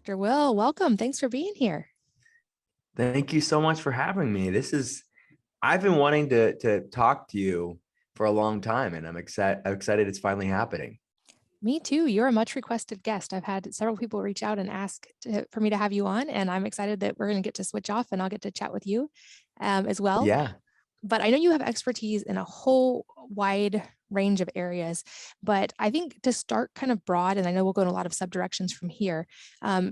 Dr. Will, welcome. Thanks for being here. Thank you so much for having me. I've been wanting to talk to you for a long time, and I'm excited it's finally happening. Me too. You're a much requested guest. I've had several people reach out and ask for me to have you on, and I'm excited that we're going to get to switch off and I'll get to chat with you as well. Yeah, But I know you have expertise in a whole wide range of areas. But I think to start kind of broad, and I know we'll go in a lot of subdirections from here,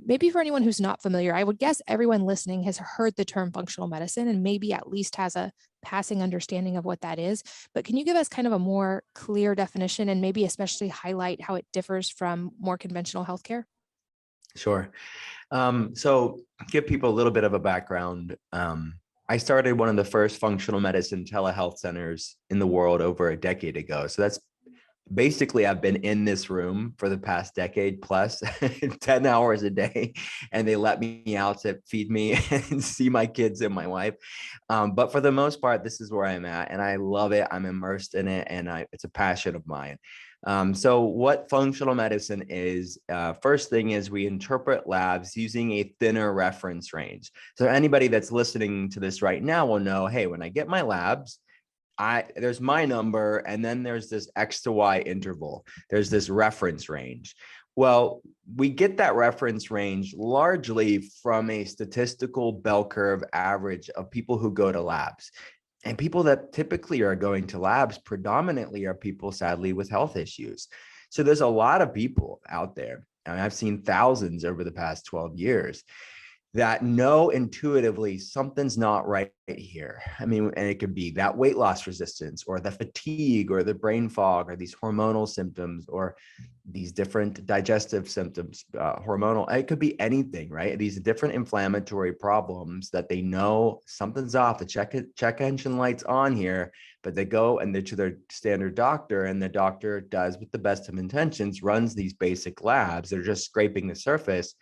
maybe for anyone who's not familiar, I would guess everyone listening has heard the term functional medicine and maybe at least has a passing understanding of what that is. But can you give us kind of a more clear definition and maybe especially highlight how it differs from more conventional healthcare? sure. So give people a little bit of a background. I started one of the first functional medicine telehealth centers in the world over a decade ago. So that's basically, I've been in this room for the past decade plus 10 hours a day, and they let me out to feed me and see my kids and my wife. But for the most part, this is where I'm at, and I love it. I'm immersed in it, and it's a passion of mine. So what functional medicine is, first thing is we interpret labs using a thinner reference range. So anybody that's listening to this right now will know, hey, when I get my labs, there's my number, and then there's this X to Y interval. There's this reference range. Well, we get that reference range largely from a statistical bell curve average of people who go to labs. And people that typically are going to labs predominantly are people, sadly, with health issues. So there's a lot of people out there, and I've seen thousands over the past 12 years, that know intuitively something's not right here. I mean, and it could be that weight loss resistance or the fatigue or the brain fog or these hormonal symptoms or these different digestive symptoms, hormonal, it could be anything, right? These different inflammatory problems that they know something's off, the check engine light's on here, but they go and they're to their standard doctor, and the doctor does, with the best of intentions, runs these basic labs. They're just scraping the surface.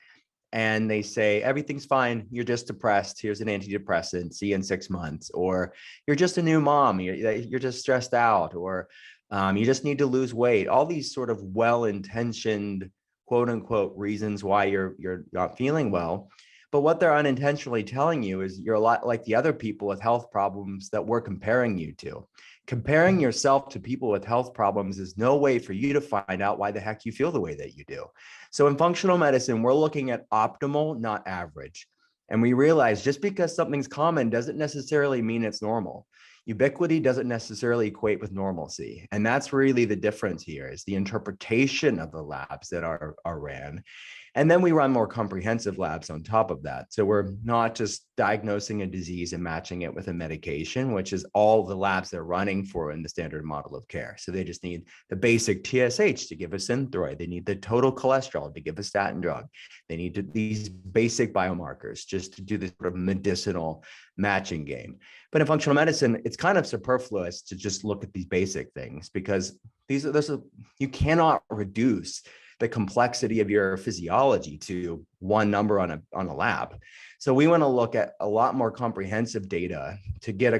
And they say, everything's fine. You're just depressed. Here's an antidepressant. See you in 6 months. Or you're just a new mom. You're just stressed out. Or you just need to lose weight. All these sort of well-intentioned, quote unquote, reasons why you're not feeling well. But what they're unintentionally telling you is you're a lot like the other people with health problems that we're comparing you to. Comparing yourself to people with health problems is no way for you to find out why the heck you feel the way that you do. So in functional medicine, we're looking at optimal, not average. And we realize just because something's common doesn't necessarily mean it's normal. Ubiquity doesn't necessarily equate with normalcy. And that's really the difference here, is the interpretation of the labs that are ran. And then we run more comprehensive labs on top of that. So we're not just diagnosing a disease and matching it with a medication, which is all the labs they're running for in the standard model of care. So they just need the basic TSH to give a Synthroid. They need the total cholesterol to give a statin drug. They need these basic biomarkers just to do this sort of medicinal matching game. But in functional medicine, it's kind of superfluous to just look at these basic things, because you cannot reduce the complexity of your physiology to one number on a lab. So we want to look at a lot more comprehensive data to get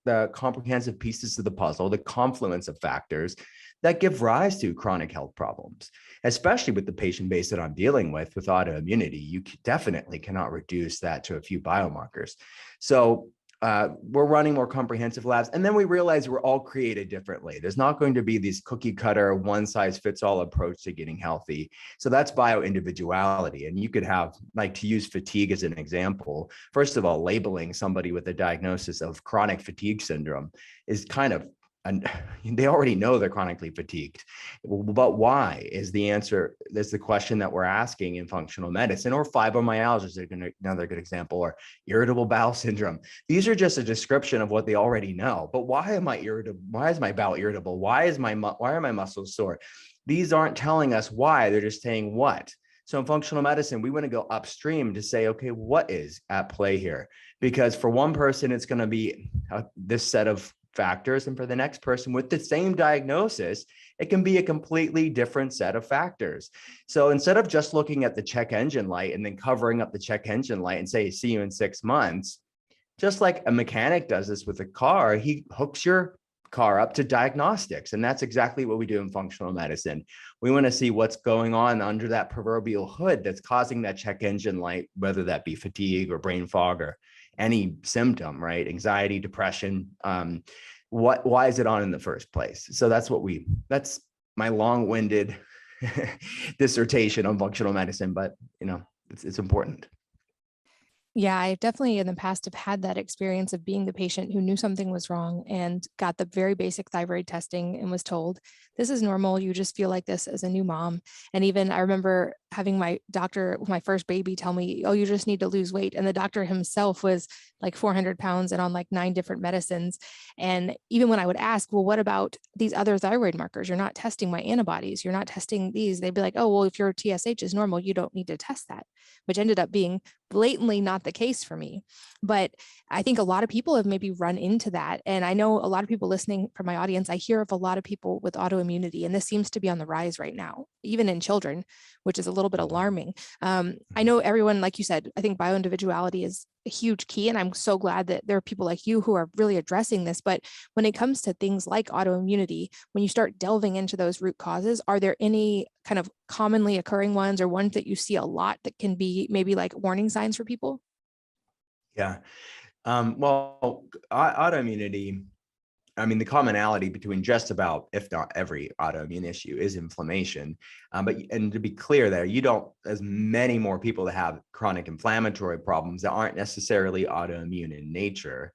the comprehensive pieces of the puzzle, the confluence of factors that give rise to chronic health problems, especially with the patient base that I'm dealing with autoimmunity. You definitely cannot reduce that to a few biomarkers. So we're running more comprehensive labs. And then we realize we're all created differently. There's not going to be this cookie cutter, one size fits all approach to getting healthy. So that's bio-individuality. And you could have, like, to use fatigue as an example, first of all, labeling somebody with a diagnosis of chronic fatigue syndrome is kind of, and they already know they're chronically fatigued. But why is the answer? That's the question that we're asking in functional medicine. Or fibromyalgia is another good example, or irritable bowel syndrome. These are just a description of what they already know. But why am I irritable? Why is my bowel irritable? Why are my muscles sore? These aren't telling us why. They're just saying what. So in functional medicine, we want to go upstream to say, okay, what is at play here? Because for one person, it's going to be this set of factors. And for the next person with the same diagnosis, it can be a completely different set of factors. So instead of just looking at the check engine light and then covering up the check engine light and say, see you in 6 months, just like a mechanic does this with a car, he hooks your car up to diagnostics. And that's exactly what we do in functional medicine. We want to see what's going on under that proverbial hood that's causing that check engine light, whether that be fatigue or brain fog or any symptom, right? Anxiety, depression. Why is it on in the first place? So that's my long-winded dissertation on functional medicine, but it's important. Yeah, I definitely in the past have had that experience of being the patient who knew something was wrong and got the very basic thyroid testing and was told, this is normal. You just feel like this as a new mom. And even I remember having my doctor, my first baby, tell me, oh, you just need to lose weight. And the doctor himself was like 400 pounds and on like 9 different medicines. And even when I would ask, well, what about these other thyroid markers? You're not testing my antibodies. You're not testing these. They'd be like, oh, well, if your TSH is normal, you don't need to test that, which ended up being blatantly not the case for me. But I think a lot of people have maybe run into that. And I know a lot of people listening from my audience, I hear of a lot of people with autoimmunity, and this seems to be on the rise right now, even in children, which is a little bit alarming. I know everyone, like you said, I think bioindividuality is a huge key. And I'm so glad that there are people like you who are really addressing this. But when it comes to things like autoimmunity, when you start delving into those root causes, are there any kind of commonly occurring ones or ones that you see a lot that can be maybe like warning signs for people? Yeah. Well, autoimmunity, I mean, the commonality between just about, if not every autoimmune issue is inflammation. And to be clear there, you don't, as many more people that have chronic inflammatory problems that aren't necessarily autoimmune in nature.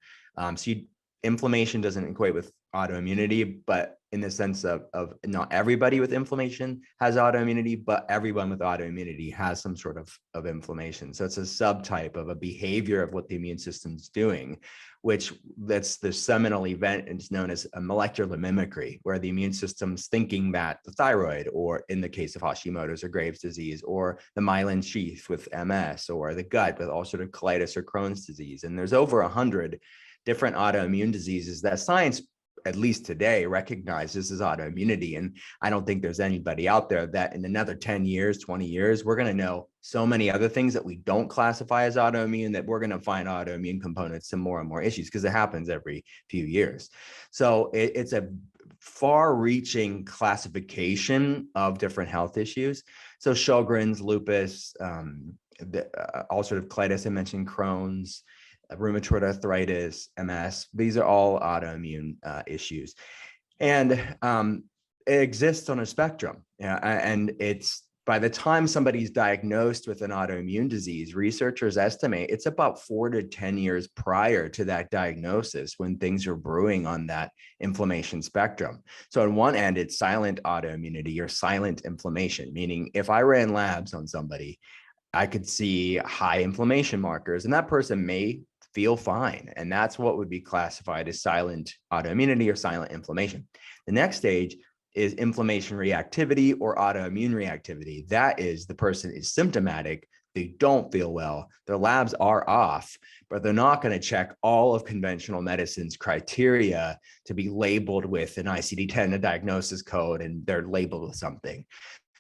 Inflammation doesn't equate with autoimmunity, but in the sense of not everybody with inflammation has autoimmunity, but everyone with autoimmunity has some sort of inflammation. So it's a subtype of a behavior of what the immune system's doing, which that's the seminal event. It's known as a molecular mimicry, where the immune system's thinking that the thyroid, or in the case of Hashimoto's or Graves' disease, or the myelin sheath with MS, or the gut with ulcerative colitis or Crohn's disease. And there's over 100 different autoimmune diseases that science, at least today, recognizes as autoimmunity. And I don't think there's anybody out there that in another 10 years, 20 years, we're going to know so many other things that we don't classify as autoimmune that we're going to find autoimmune components to more and more issues, because it happens every few years. So it's a far-reaching classification of different health issues. So Sjogren's, lupus, ulcerative colitis, I mentioned Crohn's, rheumatoid arthritis, MS. These are all autoimmune issues. And it exists on a spectrum. And it's, by the time somebody's diagnosed with an autoimmune disease, researchers estimate it's about 4 to 10 years prior to that diagnosis when things are brewing on that inflammation spectrum. So on one end, it's silent autoimmunity or silent inflammation, meaning if I ran labs on somebody, I could see high inflammation markers, and that person may feel fine. And that's what would be classified as silent autoimmunity or silent inflammation. The next stage is inflammation reactivity or autoimmune reactivity. That is, the person is symptomatic, they don't feel well, their labs are off, but they're not going to check all of conventional medicine's criteria to be labeled with an ICD-10, a diagnosis code, and they're labeled with something.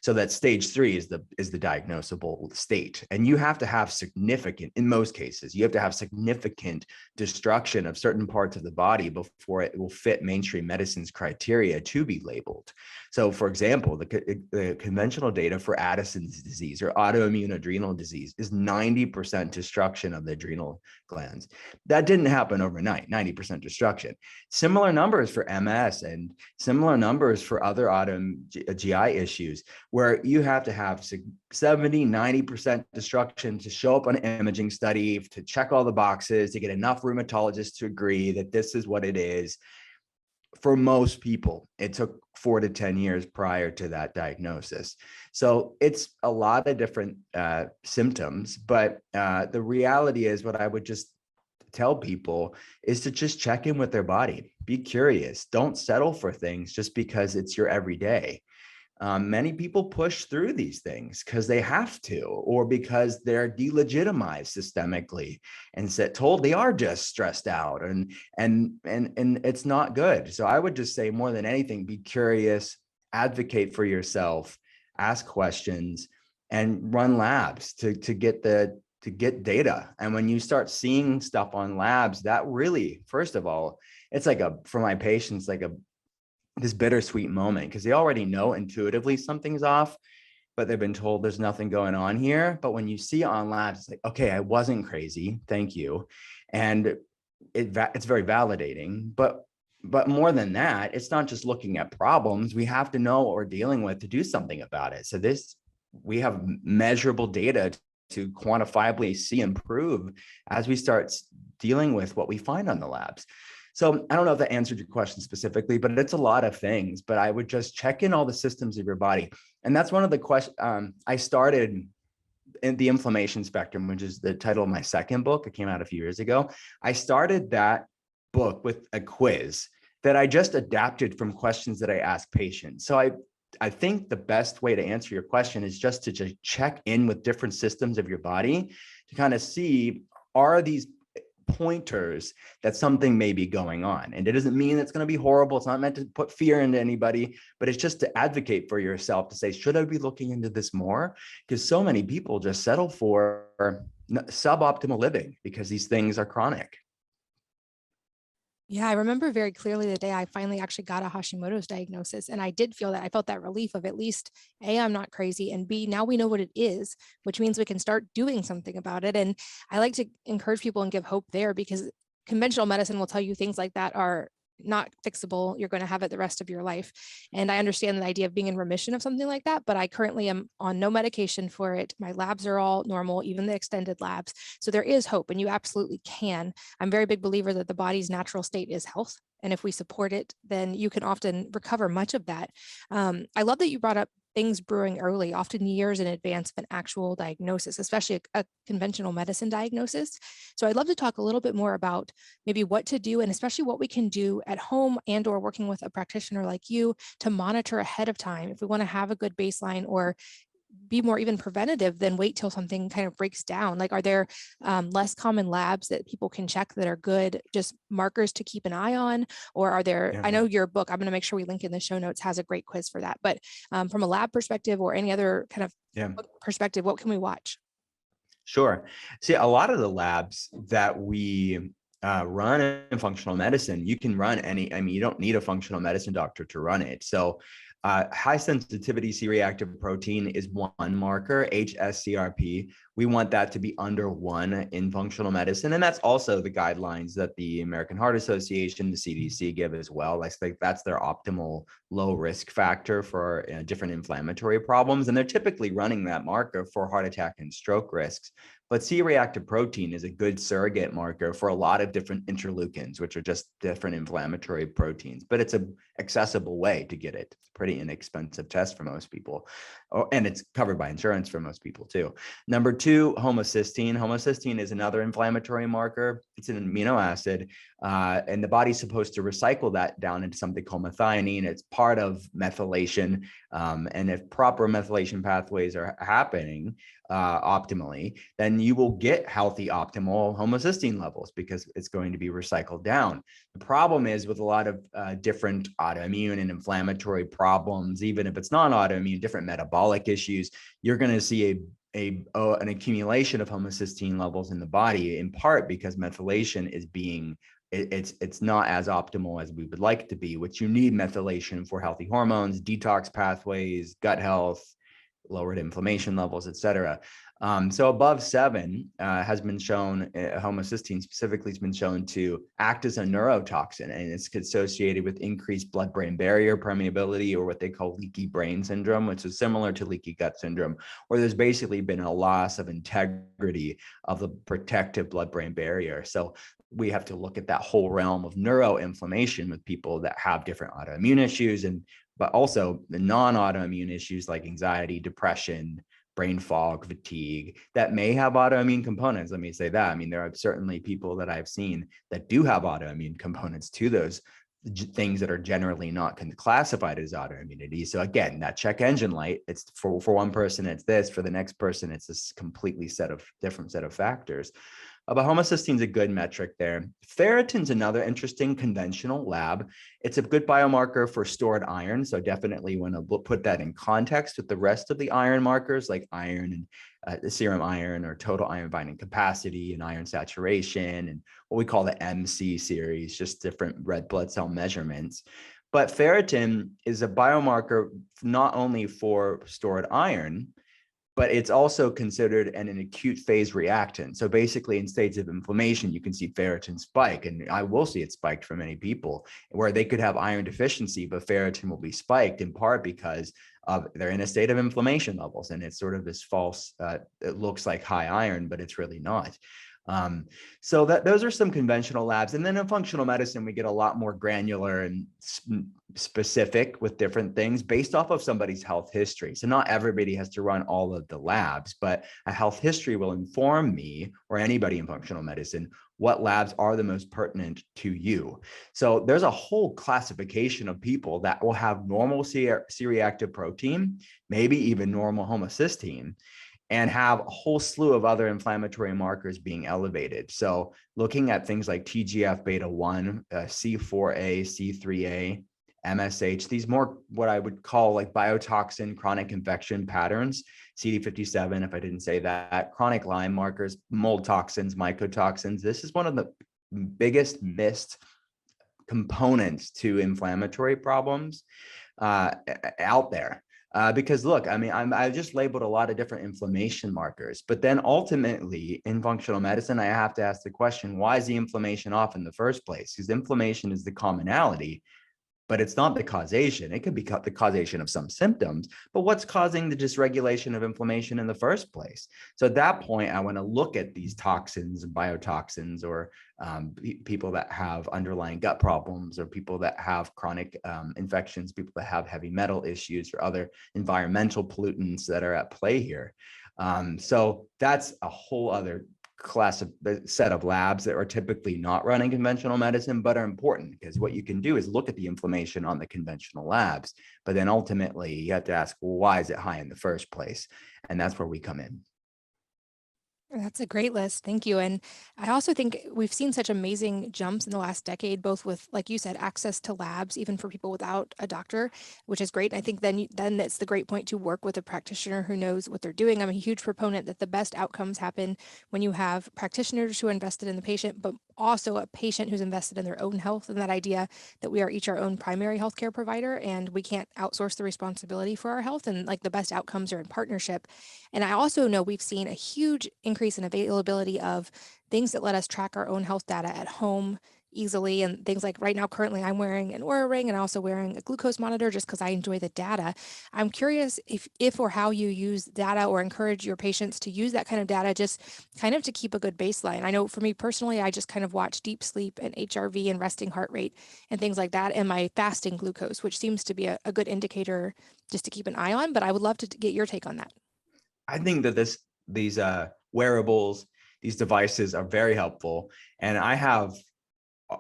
So that stage 3 is the diagnosable state. And you have to have significant, in most cases, you have to have significant destruction of certain parts of the body before it will fit mainstream medicine's criteria to be labeled. So for example, the conventional data for Addison's disease or autoimmune adrenal disease is 90% destruction of the adrenal glands. That didn't happen overnight, 90% destruction. Similar numbers for MS and similar numbers for other autoimmune GI issues, where you have to have 70, 90% destruction to show up on an imaging study, to check all the boxes, to get enough rheumatologists to agree that this is what it is. For most people, it took 4 to 10 years prior to that diagnosis. So it's a lot of different symptoms, but the reality is, what I would just tell people is to just check in with their body. Be curious. Don't settle for things just because it's your everyday. Many people push through these things because they have to, or because they're delegitimized systemically and told they are just stressed out, and it's not good. So I would just say, more than anything, be curious, advocate for yourself, ask questions, and run labs to get data. And when you start seeing stuff on labs, that really, first of all, it's like for my patients, like this bittersweet moment, because they already know intuitively something's off, but they've been told there's nothing going on here. But when you see it on labs, it's like, okay, I wasn't crazy. Thank you. And it's very validating. But more than that, it's not just looking at problems. We have to know what we're dealing with to do something about it. So we have measurable data to quantifiably see improve as we start dealing with what we find on the labs. So I don't know if that answered your question specifically, but it's a lot of things. But I would just check in all the systems of your body. And that's one of the questions I started in the inflammation spectrum, which is the title of my second book. It came out a few years ago. I started that book with a quiz that I just adapted from questions that I ask patients. So I think the best way to answer your question is just to check in with different systems of your body to kind of see, are these pointers that something may be going on? And it doesn't mean it's going to be horrible. It's not meant to put fear into anybody, but it's just to advocate for yourself to say, should I be looking into this more? Because so many people just settle for suboptimal living because these things are chronic. Yeah, I remember very clearly the day I finally actually got a Hashimoto's diagnosis. And I did feel that I felt that relief of, at least A, I'm not crazy, and B, now we know what it is, which means we can start doing something about it. And I like to encourage people and give hope there, because conventional medicine will tell you things like that are not fixable. You're going to have it the rest of your life. And I understand the idea of being in remission of something like that, but I currently am on no medication for it. My labs are all normal, even the extended labs. So there is hope, and you absolutely can. I'm a very big believer that the body's natural state is health. And if we support it, then you can often recover much of that. I love that you brought up things brewing early, often years in advance of an actual diagnosis, especially a conventional medicine diagnosis. So I'd love to talk a little bit more about maybe what to do, and especially what we can do at home and or working with a practitioner like you to monitor ahead of time if we want to have a good baseline, or be more even preventative than wait till something kind of breaks down. Like, are there less common labs that people can check that are good, just markers to keep an eye on? Or are there, I know your book, I'm going to make sure we link in the show notes, has a great quiz for that, but from a lab perspective or any other kind of perspective, what can we watch? Sure. See, a lot of the labs that we run in functional medicine, you can run you don't need a functional medicine doctor to run it. So high sensitivity C-reactive protein is one marker, HSCRP. We want that to be under 1 in functional medicine. And that's also the guidelines that the American Heart Association, the CDC give as well. I think that's their optimal low risk factor for different inflammatory problems. And they're typically running that marker for heart attack and stroke risks. But C-reactive protein is a good surrogate marker for a lot of different interleukins, which are just different inflammatory proteins. But it's an accessible way to get it. It's a pretty inexpensive test for most people. And it's covered by insurance for most people too. Number 2, homocysteine. Homocysteine is another inflammatory marker. It's an amino acid, and the body's supposed to recycle that down into something called methionine. It's part of methylation. And if proper methylation pathways are happening optimally, then you will get healthy optimal homocysteine levels because it's going to be recycled down. The problem is with a lot of different autoimmune and inflammatory problems, even if it's non-autoimmune, different metabolic issues, you're going to see an accumulation of homocysteine levels in the body, in part because methylation is it's not as optimal as we would like it to be, which you need methylation for healthy hormones, detox pathways, gut health, lowered inflammation levels, et cetera. So above 7 has been shown, homocysteine specifically has been shown to act as a neurotoxin, and it's associated with increased blood-brain barrier permeability, or what they call leaky brain syndrome, which is similar to leaky gut syndrome, where there's basically been a loss of integrity of the protective blood-brain barrier. So we have to look at that whole realm of neuroinflammation with people that have different autoimmune issues, but also the non-autoimmune issues like anxiety, depression, brain fog, fatigue, that may have autoimmune components. Let me say that. I mean, there are certainly people that I've seen that do have autoimmune components to those things that are generally not classified as autoimmunity. So again, that check engine light, it's for one person, it's this, for the next person, it's this completely different set of factors. But homocysteine is a good metric there. Ferritin's another interesting conventional lab. It's a good biomarker for stored iron. So definitely want to put that in context with the rest of the iron markers like iron and the serum iron or total iron binding capacity and iron saturation and what we call the MC series, just different red blood cell measurements. But ferritin is a biomarker not only for stored iron, but it's also considered an acute phase reactant. So basically in states of inflammation, you can see ferritin spike, and I will see it spiked for many people where they could have iron deficiency, but ferritin will be spiked in part because they're in a state of inflammation levels. And it's sort of this false, it looks like high iron, but it's really not. So those are some conventional labs. And then in functional medicine, we get a lot more granular and specific with different things based off of somebody's health history. So not everybody has to run all of the labs, but a health history will inform me or anybody in functional medicine what labs are the most pertinent to you. So there's a whole classification of people that will have normal C-reactive protein, maybe even normal homocysteine, and have a whole slew of other inflammatory markers being elevated. So looking at things like TGF beta 1, C4A, C3A, MSH, these more what I would call like biotoxin chronic infection patterns, CD57, if I didn't say that, chronic Lyme markers, mold toxins, mycotoxins. This is one of the biggest missed components to inflammatory problems out there. Because look, I mean, I've just labeled a lot of different inflammation markers, but then ultimately in functional medicine, I have to ask the question, why is the inflammation off in the first place? Because inflammation is the commonality, but it's not the causation. It could be the causation of some symptoms, but what's causing the dysregulation of inflammation in the first place? So at that point, I want to look at these toxins and biotoxins, or people that have underlying gut problems, or people that have chronic infections, people that have heavy metal issues, or other environmental pollutants that are at play here. So that's a whole other class of set of labs that are typically not running conventional medicine, but are important, because what you can do is look at the inflammation on the conventional labs, but then ultimately you have to ask, well, why is it high in the first place? And that's where we come in. That's a great list. Thank you. And I also think we've seen such amazing jumps in the last decade, both with, like you said, access to labs, even for people without a doctor, which is great. And I think then it's the great point to work with a practitioner who knows what they're doing. I'm a huge proponent that the best outcomes happen when you have practitioners who are invested in the patient, but also a patient who's invested in their own health, and that idea that we are each our own primary healthcare provider and we can't outsource the responsibility for our health, and like the best outcomes are in partnership. And I also know we've seen a huge increase in availability of things that let us track our own health data at home easily. And things like right now, currently, I'm wearing an Oura ring and also wearing a glucose monitor just because I enjoy the data. I'm curious if or how you use data or encourage your patients to use that kind of data, just kind of to keep a good baseline. I know for me personally, I just kind of watch deep sleep and HRV and resting heart rate and things like that, and my fasting glucose, which seems to be a good indicator just to keep an eye on. But I would love to get your take on that. I think that these wearables, these devices are very helpful. And I have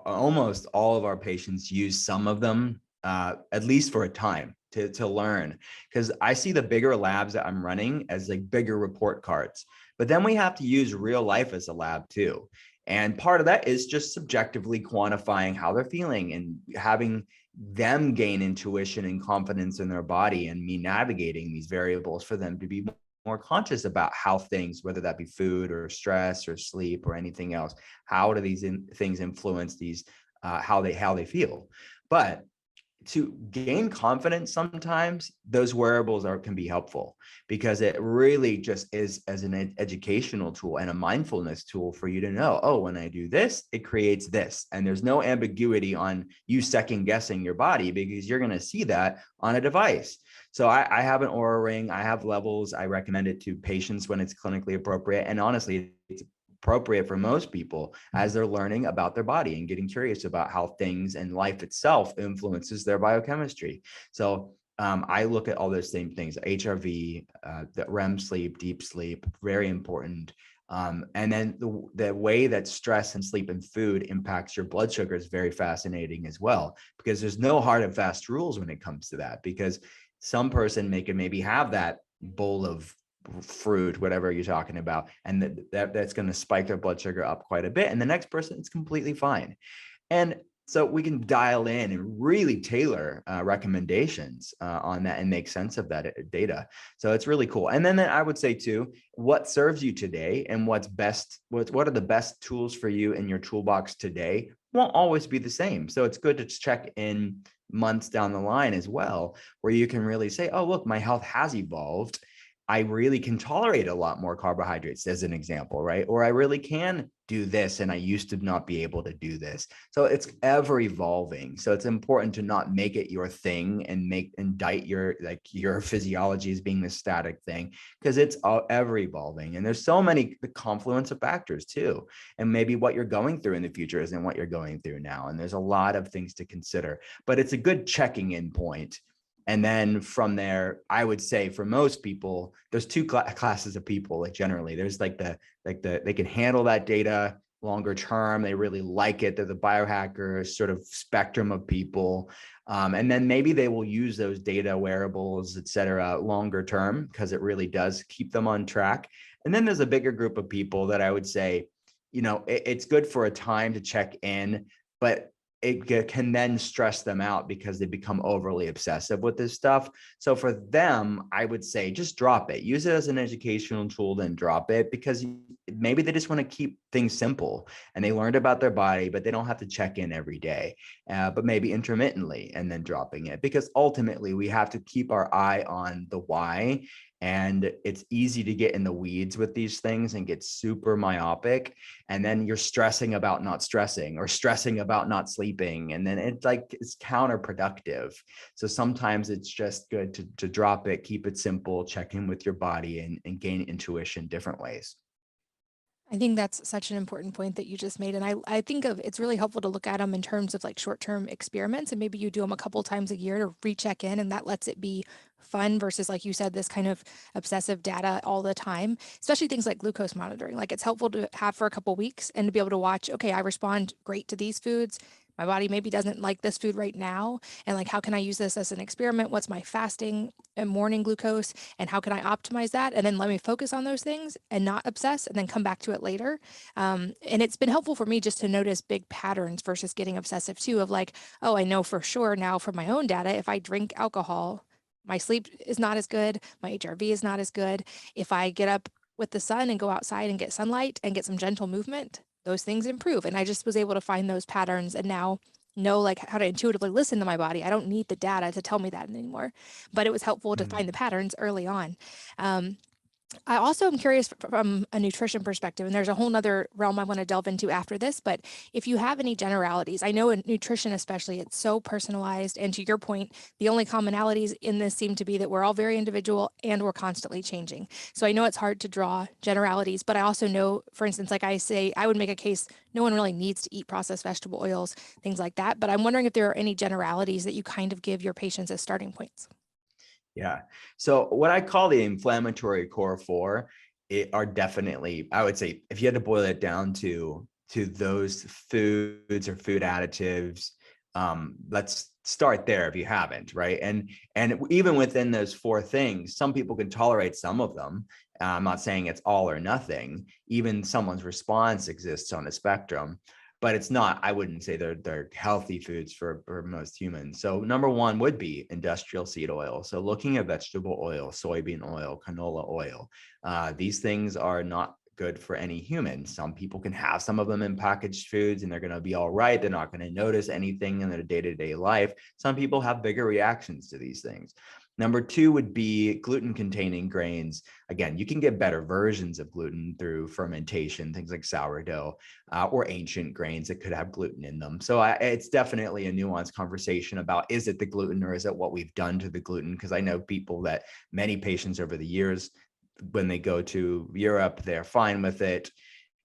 almost all of our patients use some of them, at least for a time, to learn. Because I see the bigger labs that I'm running as like bigger report cards. But then we have to use real life as a lab too. And part of that is just subjectively quantifying how they're feeling and having them gain intuition and confidence in their body, and me navigating these variables for them to be more conscious about how things, whether that be food or stress or sleep or anything else, how do these things influence these, how they feel. But to gain confidence, sometimes those wearables can be helpful, because it really just is as an educational tool and a mindfulness tool for you to know, oh, when I do this, it creates this. And there's no ambiguity on you second guessing your body, because you're going to see that on a device. So I have an Oura ring. I have levels. I recommend it to patients when it's clinically appropriate. And honestly, it's appropriate for most people as they're learning about their body and getting curious about how things and life itself influences their biochemistry. So I look at all those same things: HRV, the REM sleep, deep sleep, very important. And then the way that stress and sleep and food impacts your blood sugar is very fascinating as well, because there's no hard and fast rules when it comes to that. Because some person may maybe have that bowl of fruit, whatever you're talking about, and that's going to spike their blood sugar up quite a bit. And the next person, it's completely fine. And so we can dial in and really tailor recommendations on that and make sense of that data. So it's really cool. And then I would say too, what serves you today and what's best, what are the best tools for you in your toolbox today won't always be the same. So it's good to check in months down the line as well, where you can really say, oh, look, my health has evolved. I really can tolerate a lot more carbohydrates as an example, right? Or I really can do this and I used to not be able to do this. So it's ever evolving. So it's important to not make it your thing and indict your physiology as being the static thing, because it's ever evolving. And there's so many, the confluence of factors too. And maybe what you're going through in the future isn't what you're going through now. And there's a lot of things to consider, but it's a good checking in point. And then from there, I would say for most people, there's two classes of people. Like generally, there's like they can handle that data longer term. They really like it. They're the biohackers sort of spectrum of people. And then maybe they will use those data, wearables, et cetera, longer term, because it really does keep them on track. And then there's a bigger group of people that I would say, it's good for a time to check in, but it can then stress them out because they become overly obsessive with this stuff. So for them, I would say just drop it. Use it as an educational tool, then drop it, because maybe they just want to keep things simple and they learned about their body, but they don't have to check in every day, but maybe intermittently, and then dropping it, because ultimately we have to keep our eye on the why. And it's easy to get in the weeds with these things and get super myopic. And then you're stressing about not stressing or stressing about not sleeping. And then it's counterproductive. So sometimes it's just good to drop it, keep it simple, check in with your body and gain intuition different ways. I think that's such an important point that you just made. And I think it's really helpful to look at them in terms of like short-term experiments. And maybe you do them a couple times a year to recheck in, and that lets it be fun versus, like you said, this kind of obsessive data all the time, especially things like glucose monitoring. Like it's helpful to have for a couple weeks and to be able to watch, okay, I respond great to these foods. My body maybe doesn't like this food right now. And like, how can I use this as an experiment? What's my fasting and morning glucose? And how can I optimize that? And then let me focus on those things and not obsess and then come back to it later. And it's been helpful for me just to notice big patterns versus getting obsessive too, of like, oh, I know for sure now from my own data, if I drink alcohol, my sleep is not as good. My HRV is not as good. If I get up with the sun and go outside and get sunlight and get some gentle movement, those things improve. And I just was able to find those patterns and now know like how to intuitively listen to my body. I don't need the data to tell me that anymore, but it was helpful to find the patterns early on. I also am curious from a nutrition perspective, and there's a whole nother realm I want to delve into after this, but if you have any generalities, I know in nutrition especially, it's so personalized. And to your point, the only commonalities in this seem to be that we're all very individual and we're constantly changing. So I know it's hard to draw generalities, but I also know, for instance, like I say, I would make a case, no one really needs to eat processed vegetable oils, things like that. But I'm wondering if there are any generalities that you kind of give your patients as starting points. Yeah. So what I call the inflammatory core four are definitely, I would say, if you had to boil it down to those foods or food additives, let's start there if you haven't, right? And even within those four things, some people can tolerate some of them. I'm not saying it's all or nothing. Even someone's response exists on a spectrum, but it's not, I wouldn't say they're healthy foods for most humans. So number one would be industrial seed oil. So looking at vegetable oil, soybean oil, canola oil, these things are not good for any human. Some people can have some of them in packaged foods and they're going to be all right. They're not going to notice anything in their day-to-day life. Some people have bigger reactions to these things. Number two would be gluten-containing grains. Again, you can get better versions of gluten through fermentation, things like sourdough or ancient grains that could have gluten in them. So it's definitely a nuanced conversation about, is it the gluten or is it what we've done to the gluten? Because I know many patients over the years, when they go to Europe, they're fine with it.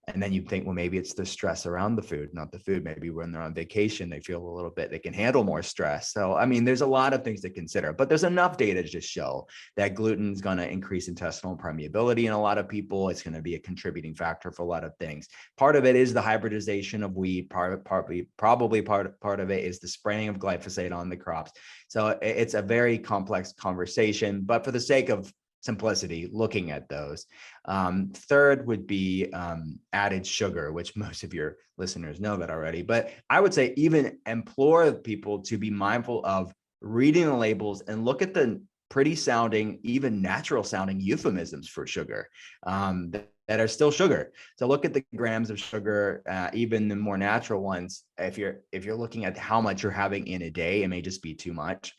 And then you think, well, maybe it's the stress around the food, not the food. Maybe when they're on vacation, they feel a little bit, they can handle more stress. So, I mean, there's a lot of things to consider, but there's enough data to just show that gluten is going to increase intestinal permeability in a lot of people. It's going to be a contributing factor for a lot of things. Part of it is the hybridization of wheat. Probably part of it is the spraying of glyphosate on the crops. So it's a very complex conversation, but for the sake of simplicity looking at those. Third would be added sugar, which most of your listeners know that already. But I would say even implore people to be mindful of reading the labels and look at the pretty sounding, even natural sounding euphemisms for sugar that are still sugar. So look at the grams of sugar, even the more natural ones. If you're looking at how much you're having in a day, it may just be too much.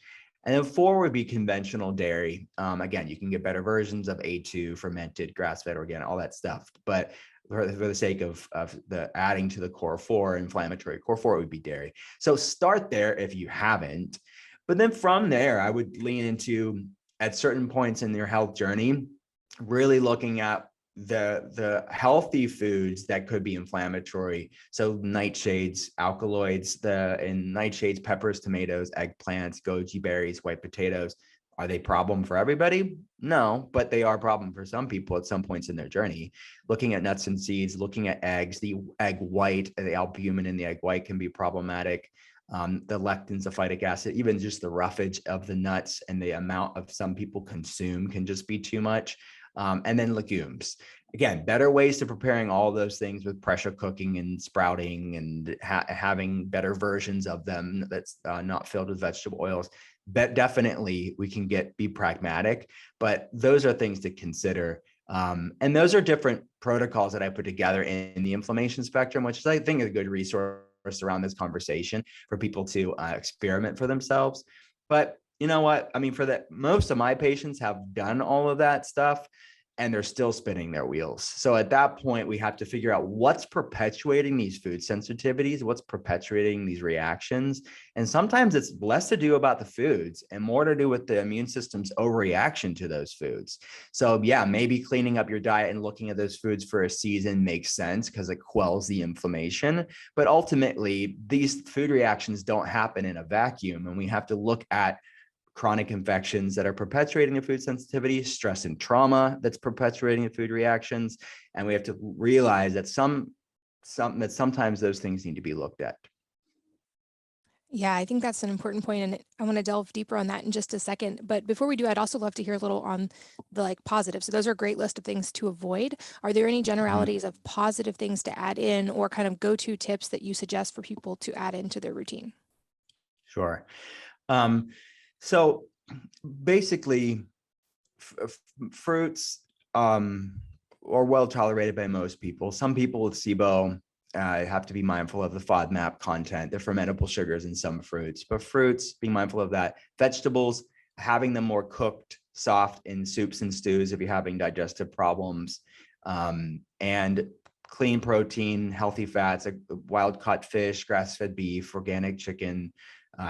And then 4 would be conventional dairy. Again, you can get better versions of A2, fermented, grass-fed, organic, all that stuff. But for the sake of the adding to the core 4, inflammatory core 4, it would be dairy. So start there if you haven't. But then from there, I would lean into, at certain points in your health journey, really looking at the healthy foods that could be inflammatory. So nightshades, alkaloids, in nightshades, peppers, tomatoes, eggplants, goji berries, white potatoes. Are they a problem for everybody? No, but they are a problem for some people at some points in their journey. Looking at nuts and seeds, looking at eggs, the egg white, the albumin in the egg white can be problematic. The lectins, the phytic acid, even just the roughage of the nuts and the amount of some people consume can just be too much. And then legumes. Again, better ways to preparing all those things with pressure cooking and sprouting and having better versions of them that's not filled with vegetable oils. But definitely we can be pragmatic, but those are things to consider. And those are different protocols that I put together in the inflammation spectrum, which is, I think, a good resource around this conversation for people to experiment for themselves. But you know what? I mean, most of my patients have done all of that stuff and they're still spinning their wheels. So at that point, we have to figure out what's perpetuating these food sensitivities, what's perpetuating these reactions. And sometimes it's less to do about the foods and more to do with the immune system's overreaction to those foods. So yeah, maybe cleaning up your diet and looking at those foods for a season makes sense because it quells the inflammation. But ultimately, these food reactions don't happen in a vacuum, and we have to look at chronic infections that are perpetuating the food sensitivity, stress and trauma that's perpetuating the food reactions. And we have to realize that sometimes those things need to be looked at. Yeah, I think that's an important point, and I want to delve deeper on that in just a second. But before we do, I'd also love to hear a little on the positive. So those are a great list of things to avoid. Are there any generalities of positive things to add in, or kind of go-to tips that you suggest for people to add into their routine? Sure. So basically, fruits are well tolerated by most people. Some people with SIBO have to be mindful of the FODMAP content, the fermentable sugars in some fruits. But fruits, being mindful of that. Vegetables, having them more cooked, soft in soups and stews if you're having digestive problems. And clean protein, healthy fats, like wild-caught fish, grass-fed beef, organic chicken,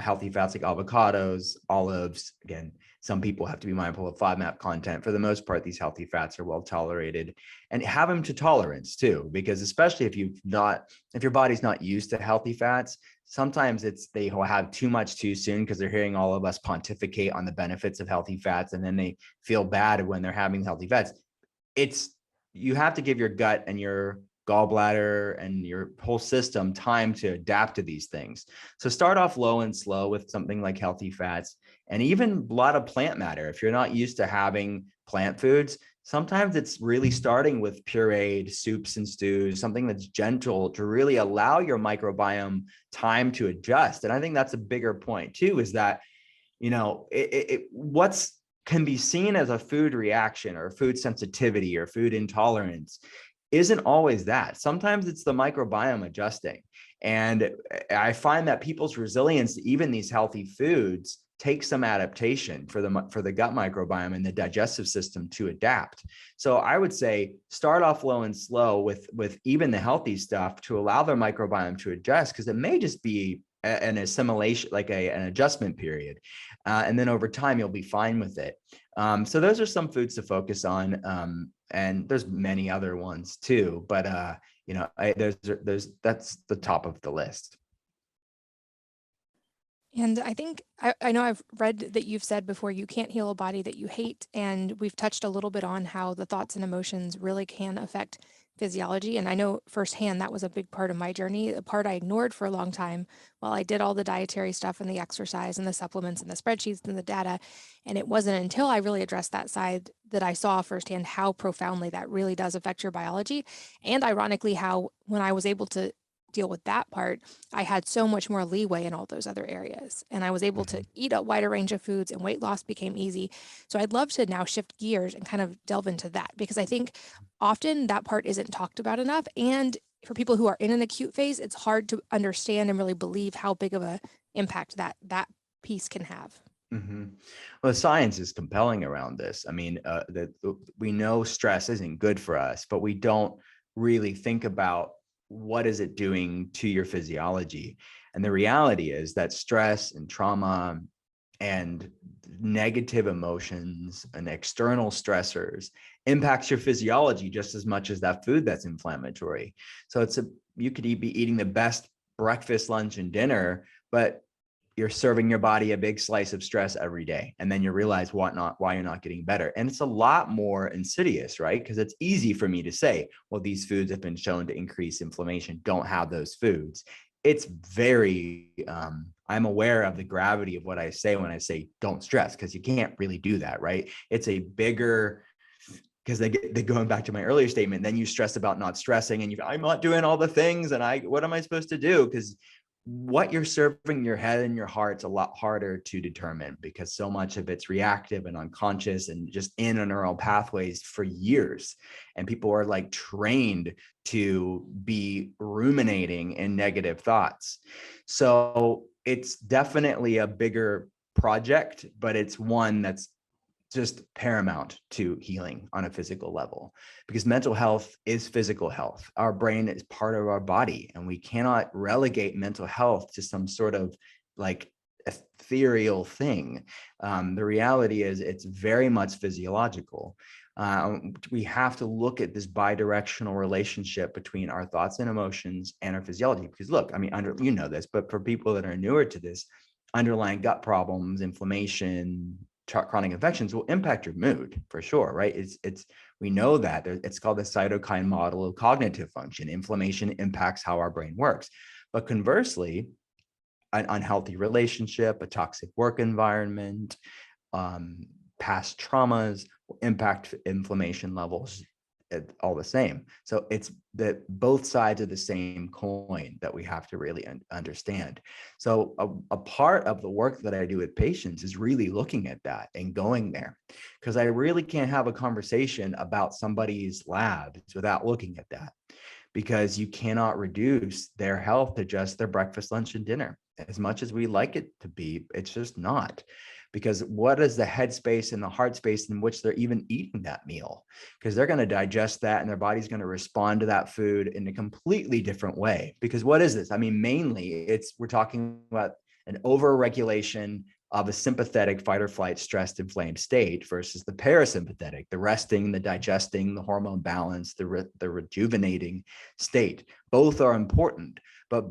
healthy fats like avocados, olives. Again, some people have to be mindful of FODMAP content. For the most part, these healthy fats are well tolerated, and have them to tolerance too, because especially if your body's not used to healthy fats, sometimes they will have too much too soon because they're hearing all of us pontificate on the benefits of healthy fats, and then they feel bad when they're having healthy fats. You have to give your gut and your gallbladder and your whole system time to adapt to these things. So start off low and slow with something like healthy fats, and even a lot of plant matter. If you're not used to having plant foods, sometimes it's really starting with pureed soups and stews, something that's gentle to really allow your microbiome time to adjust. And I think that's a bigger point too, is that, what's can be seen as a food reaction or food sensitivity or food intolerance isn't always that. Sometimes it's the microbiome adjusting. And I find that people's resilience to even these healthy foods takes some adaptation for the gut microbiome and the digestive system to adapt. So I would say start off low and slow with even the healthy stuff to allow their microbiome to adjust, because it may just be an assimilation, like an adjustment period. And then over time, you'll be fine with it. So those are some foods to focus on. And there's many other ones too, but that's the top of the list. And I think, I know I've read that you've said before, you can't heal a body that you hate. And we've touched a little bit on how the thoughts and emotions really can affect physiology. And I know firsthand that was a big part of my journey, a part I ignored for a long time while I did all the dietary stuff and the exercise and the supplements and the spreadsheets and the data. And it wasn't until I really addressed that side that I saw firsthand how profoundly that really does affect your biology. And ironically, how when I was able to deal with that part, I had so much more leeway in all those other areas. And I was able to Mhm. eat a wider range of foods and weight loss became easy. So I'd love to now shift gears and kind of delve into that because I think often that part isn't talked about enough. And for people who are in an acute phase, it's hard to understand and really believe how big of a impact that piece can have. Mhm. Well, the science is compelling around this. I mean, we know stress isn't good for us, but we don't really think about what is it doing to your physiology. And the reality is that stress and trauma and negative emotions and external stressors impacts your physiology just as much as that food that's inflammatory. So you could be eating the best breakfast, lunch, and dinner, but you're serving your body a big slice of stress every day. And then you realize why you're not getting better. And it's a lot more insidious, right? Because it's easy for me to say, well, these foods have been shown to increase inflammation. Don't have those foods. It's very, I'm aware of the gravity of what I say when I say don't stress, because you can't really do that, right? It's a bigger, because they going back to my earlier statement, then you stress about not stressing and I'm not doing all the things. And what am I supposed to do? Because what you're serving your head and your heart's a lot harder to determine because so much of it's reactive and unconscious and just in a neural pathways for years. And people are like trained to be ruminating in negative thoughts. So it's definitely a bigger project, but it's one that's just paramount to healing on a physical level because mental health is physical health. Our brain is part of our body and we cannot relegate mental health to some sort of like ethereal thing. The reality is it's very much physiological. We have to look at this bidirectional relationship between our thoughts and emotions and our physiology because look, I mean, you know this, but for people that are newer to this, underlying gut problems, inflammation, chronic infections will impact your mood for sure, right? We know that it's called the cytokine model of cognitive function. Inflammation impacts how our brain works. But conversely, an unhealthy relationship, a toxic work environment, past traumas will impact inflammation levels all the same. So it's the both sides of the same coin that we have to really understand. So a part of the work that I do with patients is really looking at that and going there, because I really can't have a conversation about somebody's labs without looking at that, because you cannot reduce their health to just their breakfast, lunch, and dinner. As much as we like it to be, it's just not. Because what is the headspace and the heart space in which they're even eating that meal? Because they're going to digest that and their body's going to respond to that food in a completely different way. Because what is this? I mean, mainly we're talking about an overregulation of a sympathetic fight or flight stressed inflamed state versus the parasympathetic, the resting, the digesting, the hormone balance, the rejuvenating state. Both are important, but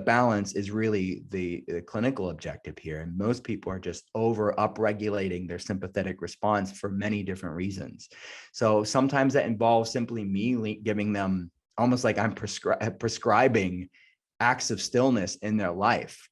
balance is really the clinical objective here. And most people are just over upregulating their sympathetic response for many different reasons. So sometimes that involves simply me giving them almost like I'm prescribing acts of stillness in their life.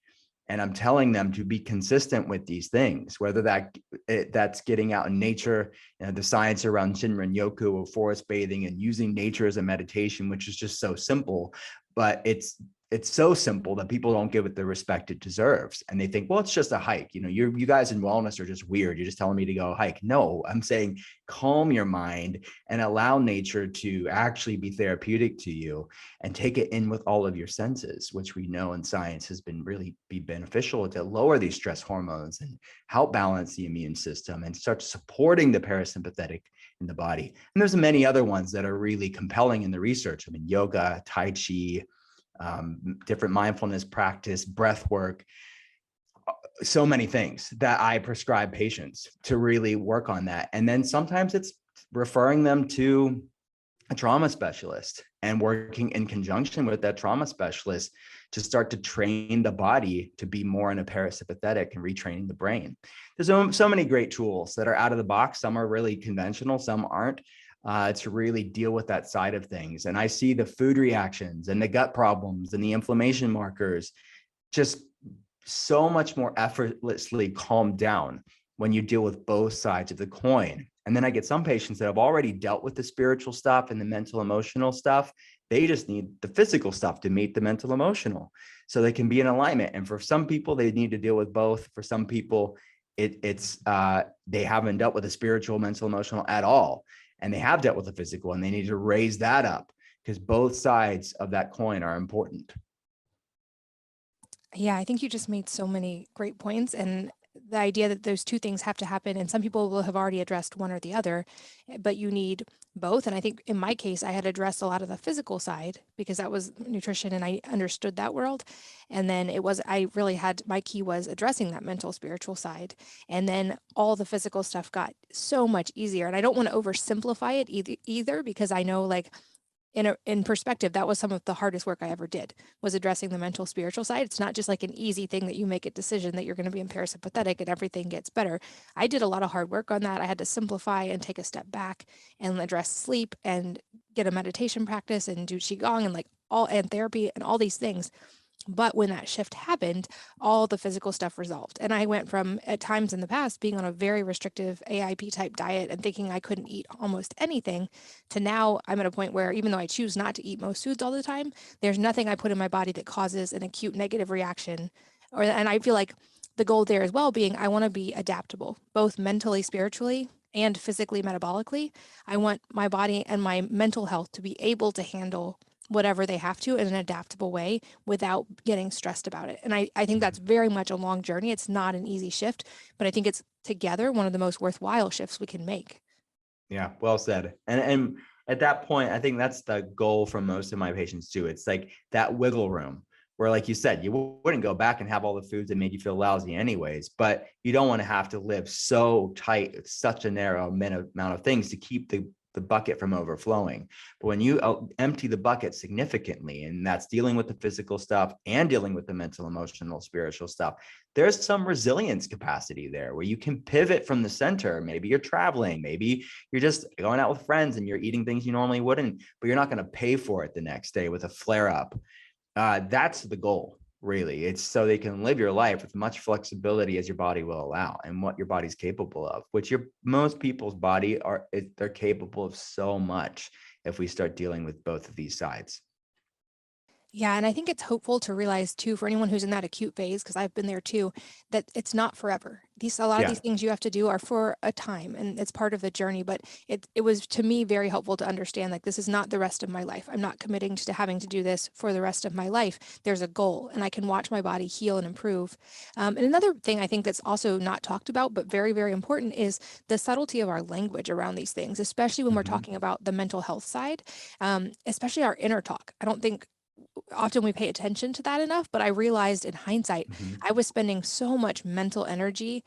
And I'm telling them to be consistent with these things, whether that's getting out in nature, the science around Shinrin Yoku or forest bathing and using nature as a meditation, which is just so simple, but it's so simple that people don't give it the respect it deserves. And they think, well, it's just a hike. You guys in wellness are just weird. You're just telling me to go hike. No, I'm saying calm your mind and allow nature to actually be therapeutic to you and take it in with all of your senses, which we know in science has been really be beneficial to lower these stress hormones and help balance the immune system and start supporting the parasympathetic in the body. And there's many other ones that are really compelling in the research. I mean, yoga, Tai Chi, different mindfulness practice, breath work, so many things that I prescribe patients to really work on that. And then sometimes it's referring them to a trauma specialist and working in conjunction with that trauma specialist to start to train the body to be more in a parasympathetic and retraining the brain. There's so many great tools that are out of the box. Some are really conventional, some aren't. to really deal with that side of things. And I see the food reactions and the gut problems and the inflammation markers just so much more effortlessly calmed down when you deal with both sides of the coin. And then I get some patients that have already dealt with the spiritual stuff and the mental emotional stuff. They just need the physical stuff to meet the mental emotional so they can be in alignment. And for some people, they need to deal with both. For some people, it's they haven't dealt with the spiritual, mental, emotional at all. And they have dealt with the physical, and they need to raise that up because both sides of that coin are important. Yeah, I think you just made so many great points. And the idea that those two things have to happen, and some people will have already addressed one or the other, but you need both. And I think in my case, I had addressed a lot of the physical side because that was nutrition and I understood that world. And then I really had, my key was addressing that mental, spiritual side. And then all the physical stuff got so much easier. And I don't want to oversimplify it either because I know like, in perspective, that was some of the hardest work I ever did, was addressing the mental spiritual side. It's not just like an easy thing that you make a decision that you're going to be in parasympathetic and everything gets better. I did a lot of hard work on that. I had to simplify and take a step back and address sleep and get a meditation practice and do qigong and like all and therapy and all these things. But when that shift happened, all the physical stuff resolved. And I went from, at times in the past, being on a very restrictive AIP type diet and thinking I couldn't eat almost anything, to now I'm at a point where even though I choose not to eat most foods all the time, there's nothing I put in my body that causes an acute negative reaction. And I feel like the goal there as well being I want to be adaptable, both mentally, spiritually, and physically, metabolically. I want my body and my mental health to be able to handle whatever they have to in an adaptable way without getting stressed about it. And I think that's very much a long journey. It's not an easy shift, but I think it's together one of the most worthwhile shifts we can make. Yeah, well said. And at that point, I think that's the goal for most of my patients too. It's like that wiggle room where, like you said, you wouldn't go back and have all the foods that made you feel lousy anyways, but you don't want to have to live so tight, it's such a narrow amount of things to keep the bucket from overflowing. But when you empty the bucket significantly, and that's dealing with the physical stuff and dealing with the mental, emotional, spiritual stuff, there's some resilience capacity there where you can pivot from the center. Maybe you're traveling, maybe you're just going out with friends and you're eating things you normally wouldn't, but you're not going to pay for it the next day with a flare up. That's the goal, really. It's so they can live your life with much flexibility as your body will allow and what your body's capable of, which most people's body they're capable of so much if we start dealing with both of these sides. Yeah, and I think it's hopeful to realize too, for anyone who's in that acute phase, because I've been there too, that it's not forever. A lot of Yeah. these things you have to do are for a time, and it's part of the journey. But it was to me very helpful to understand like this is not the rest of my life. I'm not committing to having to do this for the rest of my life. There's a goal, and I can watch my body heal and improve. And another thing I think that's also not talked about, but very, very important, is the subtlety of our language around these things, especially when we're talking about the mental health side, especially our inner talk. I don't think often we pay attention to that enough, but I realized in hindsight, I was spending so much mental energy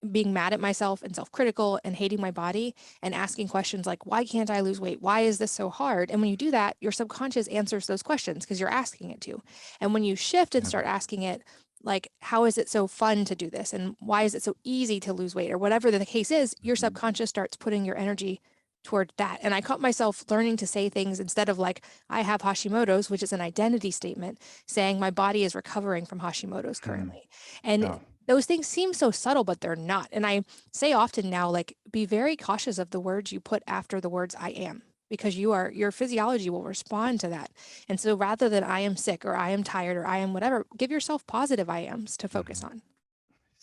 being mad at myself and self-critical and hating my body and asking questions like, why can't I lose weight? Why is this so hard? And when you do that, your subconscious answers those questions because you're asking it to. And when you shift and start asking it, like, how is it so fun to do this? And why is it so easy to lose weight? Or whatever the case is, your subconscious starts putting your energy toward that. And I caught myself learning to say things instead of like, I have Hashimoto's, which is an identity statement, saying my body is recovering from Hashimoto's currently. And Oh, those things seem so subtle, but they're not. And I say often now, like, be very cautious of the words you put after the words I am, because your physiology will respond to that. And so rather than I am sick or I am tired or I am whatever, give yourself positive I ams to focus on.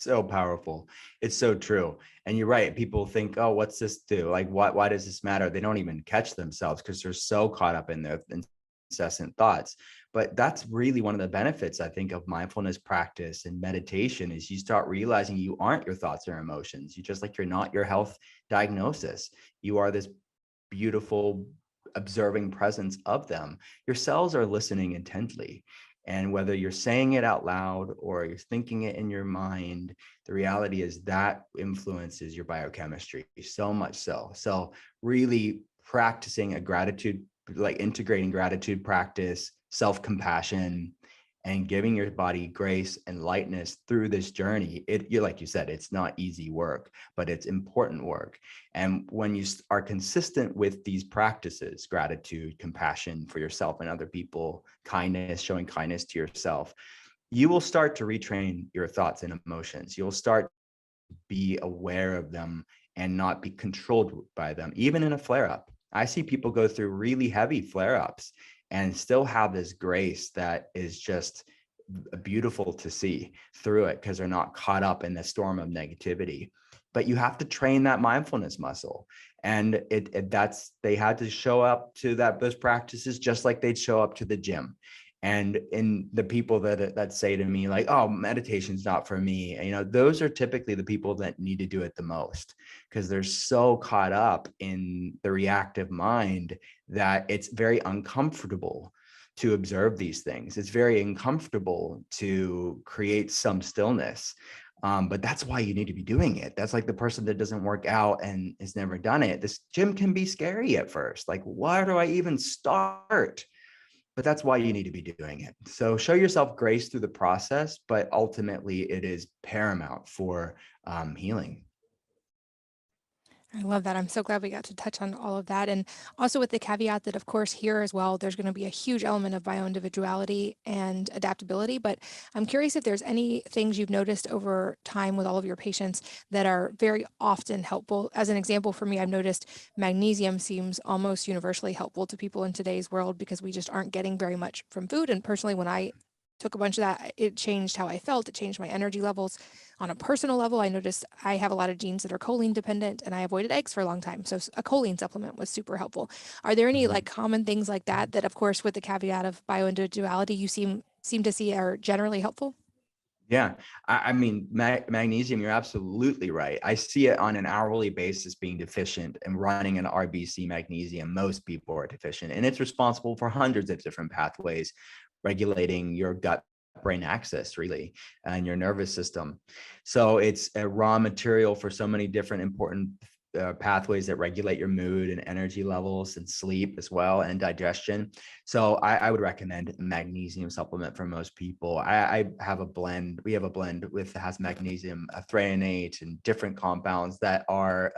so powerful. It's so true. And you're right. People think, oh, what's this do? Like, why does this matter? They don't even catch themselves because they're so caught up in their incessant thoughts. But that's really one of the benefits, I think, of mindfulness practice and meditation is you start realizing you aren't your thoughts or emotions. You just like you're not your health diagnosis. You are this beautiful observing presence of them. Your cells are listening intently. And whether you're saying it out loud or you're thinking it in your mind, the reality is that influences your biochemistry so much so. So really practicing a gratitude, like integrating gratitude practice, self-compassion, and giving your body grace and lightness through this journey. You like you said, it's not easy work, but it's important work. And when you are consistent with these practices, gratitude, compassion for yourself and other people, kindness, showing kindness to yourself, you will start to retrain your thoughts and emotions. You'll start to be aware of them and not be controlled by them, even in a flare up. I see people go through really heavy flare ups and still have this grace that is just beautiful to see through it, because they're not caught up in the storm of negativity. But you have to train that mindfulness muscle, and they had to show up to those practices just like they'd show up to the gym. And in the people that say to me like, oh, meditation's not for me, those are typically the people that need to do it the most, because they're so caught up in the reactive mind that it's very uncomfortable to observe these things. It's very uncomfortable to create some stillness. But that's why you need to be doing it. That's like the person that doesn't work out and has never done it. This gym can be scary at first. Like, why do I even start? But that's why you need to be doing it. So show yourself grace through the process, but ultimately it is paramount for healing. I love that. I'm so glad we got to touch on all of that. And also with the caveat that, of course, here as well, there's going to be a huge element of bioindividuality and adaptability. But I'm curious if there's any things you've noticed over time with all of your patients that are very often helpful. As an example, for me, I've noticed magnesium seems almost universally helpful to people in today's world because we just aren't getting very much from food. And personally, when I took a bunch of that, it changed how I felt. It changed my energy levels. On a personal level, I noticed I have a lot of genes that are choline dependent, and I avoided eggs for a long time. So a choline supplement was super helpful. Are there any Mhm. like common things like that that, of course, with the caveat of bioindividuality, you seem to see are generally helpful? Yeah, I mean, magnesium, you're absolutely right. I see it on an hourly basis being deficient, and running an RBC magnesium, most people are deficient, and it's responsible for hundreds of different pathways regulating your gut brain axis, really, and your nervous system. So it's a raw material for so many different important pathways that regulate your mood and energy levels and sleep as well, and digestion. So I would recommend a magnesium supplement for most people. I have a blend. We have a blend with has magnesium, threonate, and different compounds that are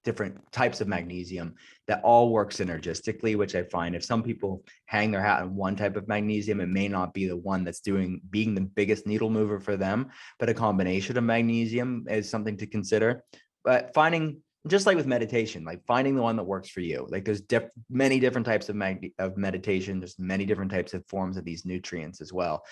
different types of magnesium that all work synergistically, which I find if some people hang their hat on one type of magnesium, it may not be the one that's being the biggest needle mover for them, but a combination of magnesium is something to consider. But just like with meditation, like finding the one that works for you. Like there's many different types of meditation. There's many different types of forms of these nutrients as well.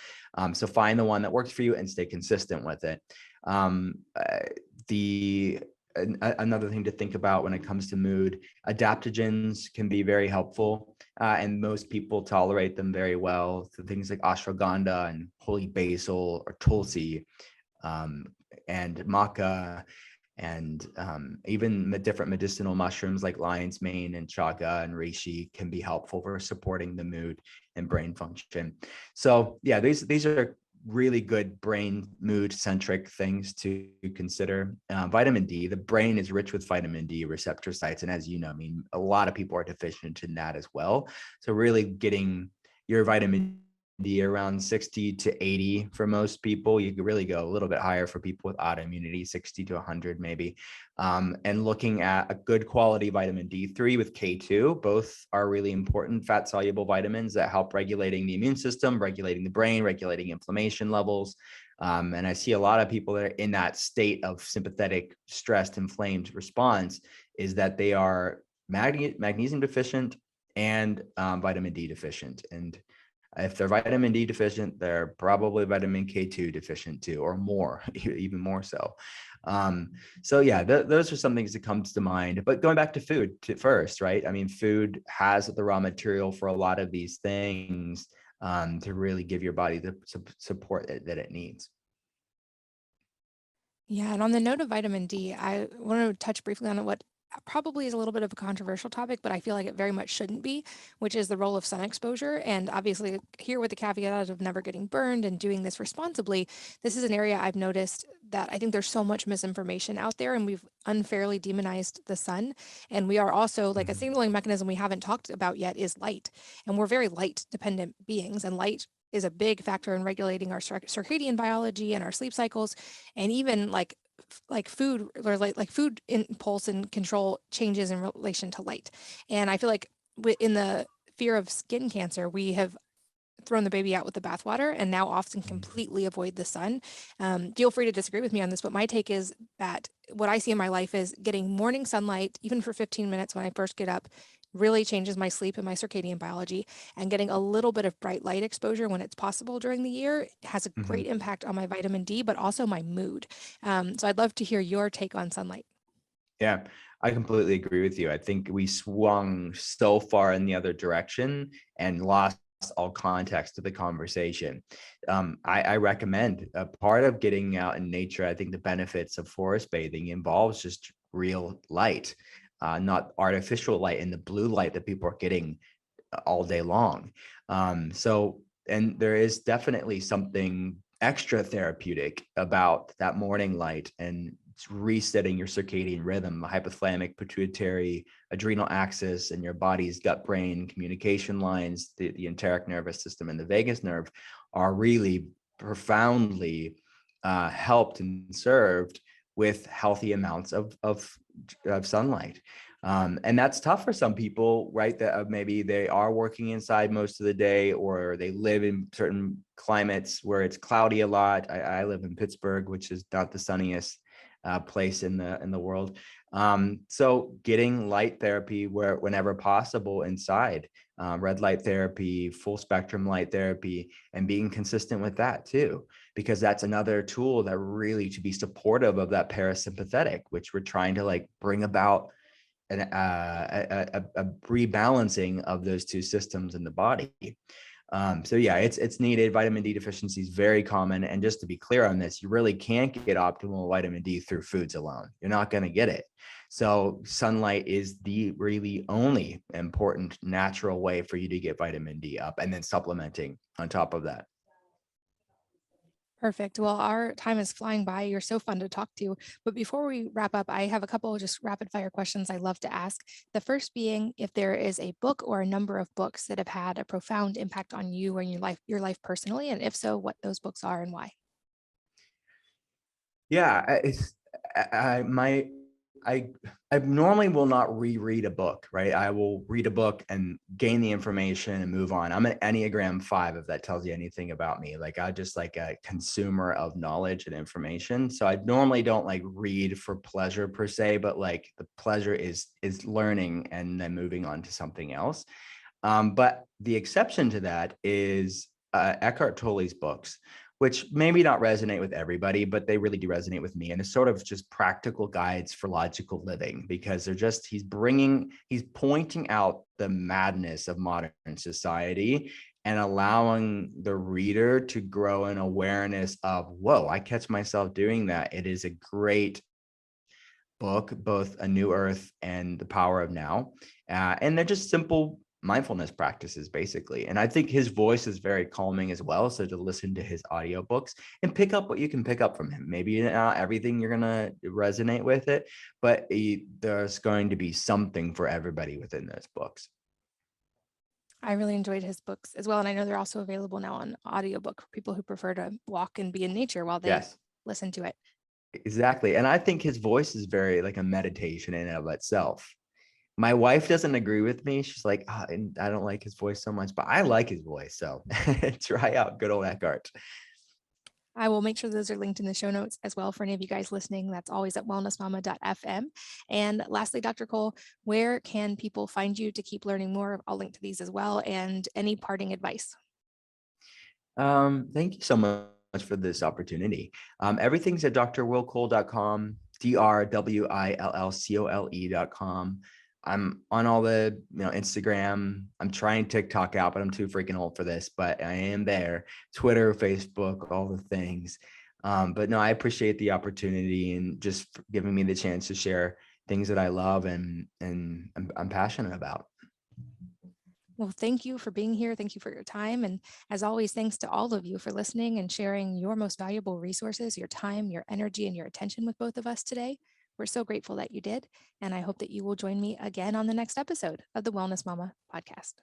So find the one that works for you and stay consistent with it. Um, uh, the Another thing to think about when it comes to mood, adaptogens can be very helpful, and most people tolerate them very well. So things like ashwagandha and holy basil or tulsi, um, and maca, and even the different medicinal mushrooms like lion's mane and chaga and reishi can be helpful for supporting the mood and brain function. So yeah, these are really good brain mood centric things to consider. Vitamin D, the brain is rich with vitamin D receptor sites, and as you know, I mean, a lot of people are deficient in that as well. So really getting your vitamin D around 60 to 80 for most people. You could really go a little bit higher for people with autoimmunity, 60 to 100 maybe. And looking at a good quality vitamin D3 with K2, both are really important fat soluble vitamins that help regulating the immune system, regulating the brain, regulating inflammation levels. And I see a lot of people that are in that state of sympathetic, stressed, inflamed response is that they are magnesium deficient and vitamin D deficient. And if they're vitamin D deficient, they're probably vitamin K2 deficient too, or more, even more so. So yeah, those are some things that comes to mind. But going back to food first, right? I mean, food has the raw material for a lot of these things, to really give your body the support that it needs. Yeah, and on the note of vitamin D, I want to touch briefly on what probably is a little bit of a controversial topic, but I feel like it very much shouldn't be, which is the role of sun exposure. And obviously, here with the caveat of never getting burned and doing this responsibly, this is an area I've noticed that I think there's so much misinformation out there, and we've unfairly demonized the sun. And we are also like a Mhm. signaling mechanism we haven't talked about yet is light, and we're very light dependent beings, and light is a big factor in regulating our circadian biology and our sleep cycles, and even like food, or like food impulse and control changes in relation to light. And I feel like in the fear of skin cancer, we have thrown the baby out with the bathwater and now often completely avoid the sun. Feel free to disagree with me on this, but my take is that what I see in my life is getting morning sunlight, even for 15 minutes when I first get up, really changes my sleep and my circadian biology. And getting a little bit of bright light exposure when it's possible during the year has a Mhm. great impact on my vitamin D, but also my mood. So I'd love to hear your take on sunlight. Yeah, I completely agree with you. I think we swung so far in the other direction and lost all context to the conversation. I recommend a part of getting out in nature. I think the benefits of forest bathing involves just real light, not artificial light and the blue light that people are getting all day long. And there is definitely something extra therapeutic about that morning light and resetting your circadian rhythm, the hypothalamic, pituitary, adrenal axis, and your body's gut brain communication lines, the enteric nervous system, and the vagus nerve are really profoundly helped and served with healthy amounts of sunlight. And that's tough for some people, right? That maybe they are working inside most of the day, or they live in certain climates where it's cloudy a lot. I live in Pittsburgh, which is not the sunniest place in the world. So getting light therapy whenever possible inside, red light therapy, full spectrum light therapy, and being consistent with that too, because that's another tool that really to be supportive of that parasympathetic, which we're trying to like bring about a rebalancing of those two systems in the body. So yeah, it's needed. Vitamin D deficiency is very common. And just to be clear on this, you really can't get optimal vitamin D through foods alone. You're not going to get it. So sunlight is the really only important natural way for you to get vitamin D up, and then supplementing on top of that. Perfect. Well, our time is flying by. You're so fun to talk to. But before we wrap up, I have a couple of just rapid fire questions I love to ask. The first being if there is a book or a number of books that have had a profound impact on you or your life personally, and if so, what those books are and why. Yeah, it's I I normally will not reread a book, right? I will read a book and gain the information and move on. I'm an Enneagram 5, if that tells you anything about me. Like I just like a consumer of knowledge and information. So I normally don't like read for pleasure per se, but like the pleasure is learning and then moving on to something else. But the exception to that is Eckhart Tolle's books, which maybe not resonate with everybody, but they really do resonate with me. And it's sort of just practical guides for logical living, because he's pointing out the madness of modern society and allowing the reader to grow an awareness of, whoa, I catch myself doing that. It is a great book, both A New Earth and The Power of Now. And they're just simple mindfulness practices, basically. And I think his voice is very calming as well. So to listen to his audiobooks and pick up what you can pick up from him. Maybe not everything you're going to resonate with it, but there's going to be something for everybody within those books. I really enjoyed his books as well. And I know they're also available now on audiobook for people who prefer to walk and be in nature while they Yes, listen to it. exactly. And I think his voice is very like a meditation in and of itself. My wife doesn't agree with me. She's like, oh, and I don't like his voice so much, but I like his voice. So try out good old Eckhart. I will make sure those are linked in the show notes as well for any of you guys listening. That's always at wellnessmama.fm. And lastly, Dr. Cole, where can people find you to keep learning more? I'll link to these as well. And any parting advice? Thank you so much for this opportunity. Everything's at drwillcole.com, drwillcole.com. I'm on all the, Instagram. I'm trying TikTok out, but I'm too freaking old for this, but I am there. Twitter, Facebook, all the things. But no, I appreciate the opportunity and just giving me the chance to share things that I love and I'm passionate about. Well, thank you for being here. Thank you for your time. And as always, thanks to all of you for listening and sharing your most valuable resources, your time, your energy, and your attention with both of us today. We're so grateful that you did. And I hope that you will join me again on the next episode of the Wellness Mama podcast.